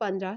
15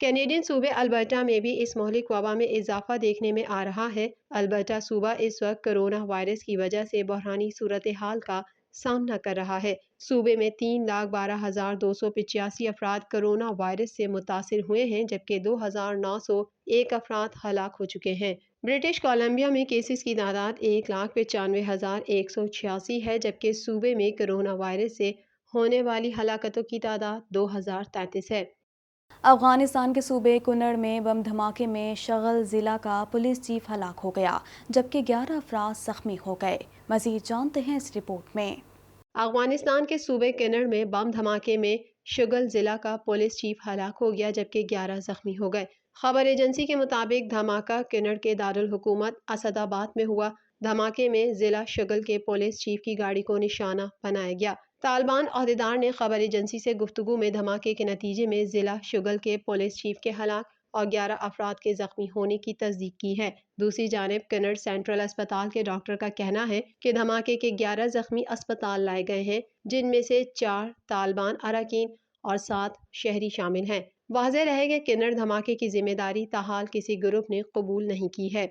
Canadian صوبے Alberta میں بھی اس مہلک وبا میں اضافہ دیکھنے میں آ رہا ہے۔ البرٹا صوبہ اس وقت کرونا وائرس کی وجہ سے بحرانی صورتحال کا سامنا کر رہا ہے۔ صوبے میں 3,12,285 افراد کرونا وائرس سے متاثر ہوئے ہیں، جبکہ 2,901 افراد ہلاک ہو چکے ہیں۔ برٹش کولمبیا میں کیسز کی تعداد 1,95,186 ہے، جبکہ صوبے میں کرونا وائرس سے ہونے والی ہلاکتوں کی تعداد 2,033 ہے۔ افغانستان کے صوبے کنڑ میں بم دھماکے میں شغل ضلع کا پولیس چیف ہلاک ہو گیا، جبکہ 11 افراد زخمی ہو گئے۔ مزید جانتے ہیں اس رپورٹ میں۔ افغانستان کے صوبے کنڑ میں بم دھماکے میں شگل ضلع کا پولیس چیف ہلاک ہو گیا، جبکہ 11 زخمی ہو گئے۔ خبر ایجنسی کے مطابق دھماکہ کنڑ کے دارالحکومت اسد آباد میں ہوا۔ دھماکے میں ضلع شگل کے پولیس چیف کی گاڑی کو نشانہ بنایا گیا۔ طالبان عہدیدار نے خبر ایجنسی سے گفتگو میں دھماکے کے نتیجے میں ضلع شگل کے پولیس چیف کے ہلاک اور 11 افراد کے زخمی ہونے کی تصدیق کی ہے۔ دوسری جانب کنڑ سینٹرل اسپتال کے ڈاکٹر کا کہنا ہے کہ دھماکے کے 11 زخمی اسپتال لائے گئے ہیں، جن میں سے 4 طالبان اراکین اور 7 شہری شامل ہیں۔ واضح رہے کہ کنڑ دھماکے کی ذمہ داری تاحال کسی گروپ نے قبول نہیں کی ہے۔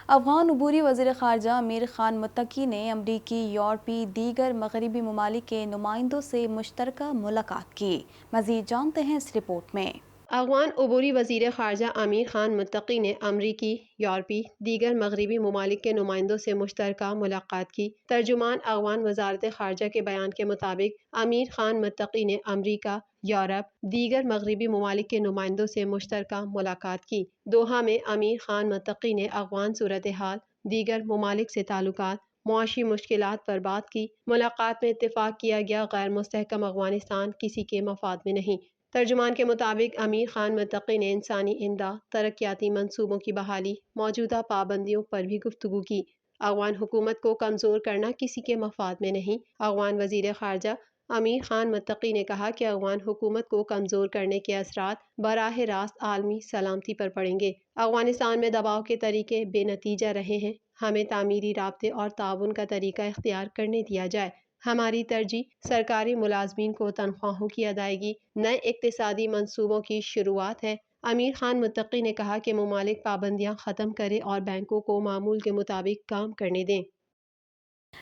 افغان عبوری وزیر خارجہ امیر خان متقی نے امریکی، یورپی، دیگر مغربی ممالک کے نمائندوں سے مشترکہ ملاقات کی۔ مزید جانتے ہیں اس رپورٹ میں۔ افغان عبوری وزیر خارجہ امیر خان متقی نے امریکی، یورپی، دیگر مغربی ممالک کے نمائندوں سے مشترکہ ملاقات کی۔ ترجمان افغان وزارت خارجہ کے بیان کے مطابق امیر خان متقی نے امریکہ، یورپ، دیگر مغربی ممالک کے نمائندوں سے مشترکہ ملاقات کی۔ دوحہ میں امیر خان متقی نے افغان صورتحال، دیگر ممالک سے تعلقات، معاشی مشکلات پر بات کی۔ ملاقات میں اتفاق کیا گیا غیر مستحکم افغانستان کسی کے مفاد میں نہیں۔ ترجمان کے مطابق امیر خان متقی نے انسانی امداد، ترقیاتی منصوبوں کی بحالی، موجودہ پابندیوں پر بھی گفتگو کی۔ افغان حکومت کو کمزور کرنا کسی کے مفاد میں نہیں۔ افغان وزیر خارجہ امیر خان متقی نے کہا کہ افغان حکومت کو کمزور کرنے کے اثرات براہ راست عالمی سلامتی پر پڑیں گے۔ افغانستان میں دباؤ کے طریقے بے نتیجہ رہے ہیں۔ ہمیں تعمیری رابطے اور تعاون کا طریقہ اختیار کرنے دیا جائے۔ ہماری ترجیح سرکاری ملازمین کو تنخواہوں کی ادائیگی، نئے اقتصادی منصوبوں کی شروعات ہے۔ امیر خان متقی نے کہا کہ ممالک پابندیاں ختم کریں اور بینکوں کو معمول کے مطابق کام کرنے دیں۔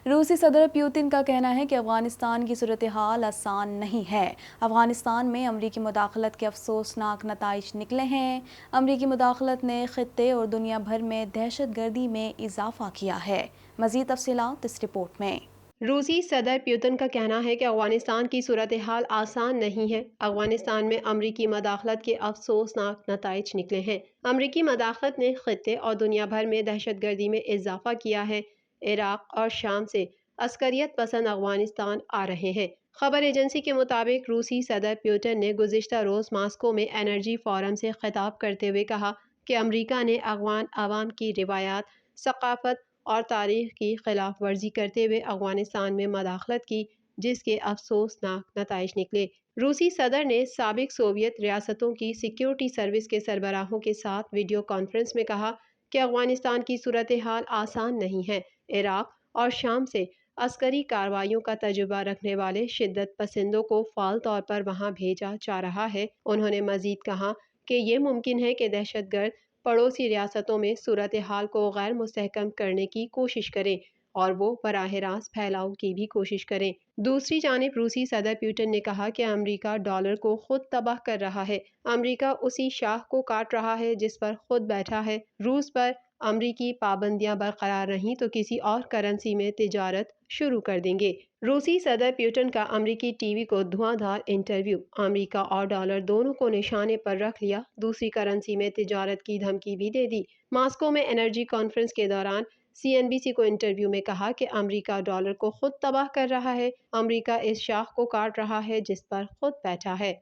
روسی صدر پیوتن کا کہنا ہے کہ افغانستان کی صورتحال آسان نہیں ہے۔ افغانستان میں امریکی مداخلت کے افسوسناک نتائج نکلے ہیں۔ امریکی مداخلت نے خطے اور دنیا بھر میں دہشت گردی میں اضافہ کیا ہے۔ مزید تفصیلات اس رپورٹ میں۔ روسی صدر پیوتن کا کہنا ہے کہ افغانستان کی صورتحال آسان نہیں ہے۔ افغانستان میں امریکی مداخلت کے افسوسناک نتائج نکلے ہیں۔ امریکی مداخلت نے خطے اور دنیا بھر میں دہشت گردی میں اضافہ کیا ہے۔ عراق اور شام سے عسکریت پسند افغانستان آ رہے ہیں۔ خبر ایجنسی کے مطابق روسی صدر پیوتن نے گزشتہ روز ماسکو میں انرجی فورم سے خطاب کرتے ہوئے کہا کہ امریکہ نے افغان عوام کی روایات، ثقافت اور تاریخ کی خلاف ورزی کرتے ہوئے افغانستان میں مداخلت کی، جس کے افسوسناک نتائج نکلے۔ روسی صدر نے سابق سوویت ریاستوں کی سیکیورٹی سروس کے سربراہوں کے ساتھ ویڈیو کانفرنس میں کہا کہ افغانستان کی صورتحال آسان نہیں ہے۔ عراق اور شام سے عسکری کارروائیوں کا تجربہ رکھنے والے شدت پسندوں کو فعال طور پر وہاں بھیجا جا رہا ہے۔ انہوں نے مزید کہا کہ یہ ممکن ہے کہ دہشت گرد پڑوسی ریاستوں میں صورتحال کو غیر مستحکم کرنے کی کوشش کریں اور وہ براہ راست پھیلاؤ کی بھی کوشش کریں۔ دوسری جانب روسی صدر پیوٹن نے کہا کہ امریکہ ڈالر کو خود تباہ کر رہا ہے۔ امریکہ اسی شاخ کو کاٹ رہا ہے جس پر خود بیٹھا ہے۔ روس پر امریکی پابندیاں برقرار رہیں تو کسی اور کرنسی میں تجارت شروع کر دیں گے۔ روسی صدر پیوٹن کا امریکی ٹی وی کو دھواں دھار انٹرویو۔ امریکہ اور ڈالر دونوں کو نشانے پر رکھ لیا، دوسری کرنسی میں تجارت کی دھمکی بھی دے دی۔ ماسکو میں انرجی کانفرنس کے دوران CNBC کو انٹرویو میں کہا کہ امریکہ ڈالر کو خود تباہ کر رہا ہے۔ امریکہ اس شاخ کو کاٹ رہا ہے جس پر خود بیٹھا ہے۔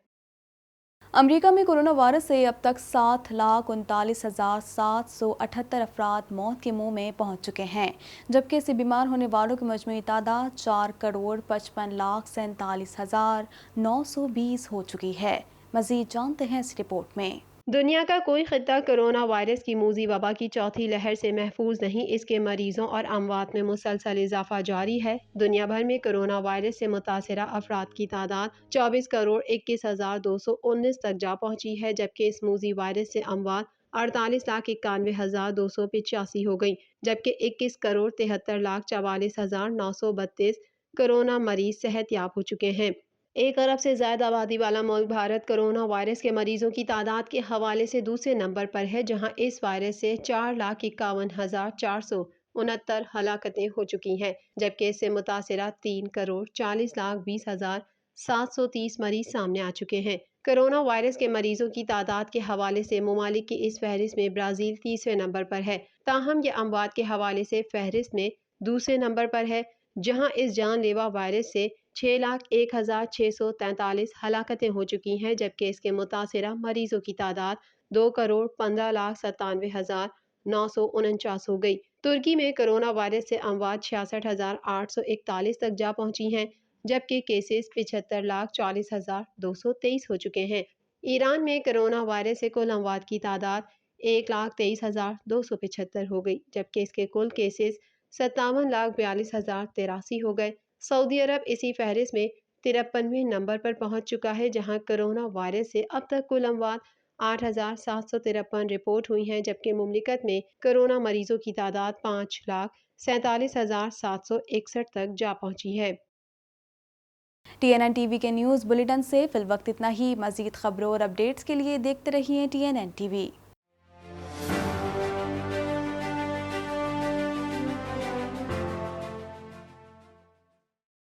امریکہ میں کرونا وائرس سے اب تک 7,39,778 افراد موت کے منہ میں پہنچ چکے ہیں، جبکہ اس سے بیمار ہونے والوں کی مجموعی تعداد 4,55,47,920 ہو چکی ہے۔ مزید جانتے ہیں اس رپورٹ میں۔ دنیا کا کوئی خطہ کرونا وائرس کی موذی وبا کی چوتھی لہر سے محفوظ نہیں، اس کے مریضوں اور اموات میں مسلسل اضافہ جاری ہے۔ دنیا بھر میں کرونا وائرس سے متاثرہ افراد کی تعداد 24,21,219 تک جا پہنچی ہے، جبکہ اس موذی وائرس سے اموات 48,91,285 ہو گئی، جبکہ 21,73,44,932 کرونا مریض صحت یاب ہو چکے ہیں۔ 1 ارب سے زائد آبادی والا ملک بھارت کرونا وائرس کے مریضوں کی تعداد کے حوالے سے دوسرے نمبر پر ہے، جہاں اس وائرس سے 4,51,469 ہلاکتیں ہو چکی ہیں، جبکہ اس سے متاثرہ 3,40,20,730 مریض سامنے آ چکے ہیں۔ کرونا وائرس کے مریضوں کی تعداد کے حوالے سے ممالک کی اس فہرست میں برازیل تیسرے نمبر پر ہے، تاہم یہ اموات کے حوالے سے فہرست میں دوسرے نمبر پر ہے، جہاں اس جان لیوا وائرس سے 6,01,643 ہلاکتیں ہو چکی ہیں، جبکہ اس کے متاثرہ مریضوں کی تعداد 2,15,97,949 ہو گئی۔ ترکی میں کرونا وائرس سے اموات 66,841 تک جا پہنچی ہیں، جبکہ کیسز 75,40,223 ہو چکے ہیں۔ ایران میں کرونا وائرس سے کل اموات کی تعداد 1,23,275 ہو گئی، جبکہ اس کے کل کیسز 57,42,083 ہو گئے۔ سعودی عرب اسی فہرست میں 53ویں نمبر پر پہنچ چکا ہے، جہاں کرونا وائرس سے اب تک کل اموات 8,753 رپورٹ ہوئی ہیں، جبکہ مملکت میں کرونا مریضوں کی تعداد 5,47,761 تک جا پہنچی ہے۔ TNN ٹی وی کے نیوز بلیٹن سے فی الوقت اتنا ہی۔ مزید خبروں اور اپڈیٹس کے لیے دیکھتے رہیے TNN ٹی وی۔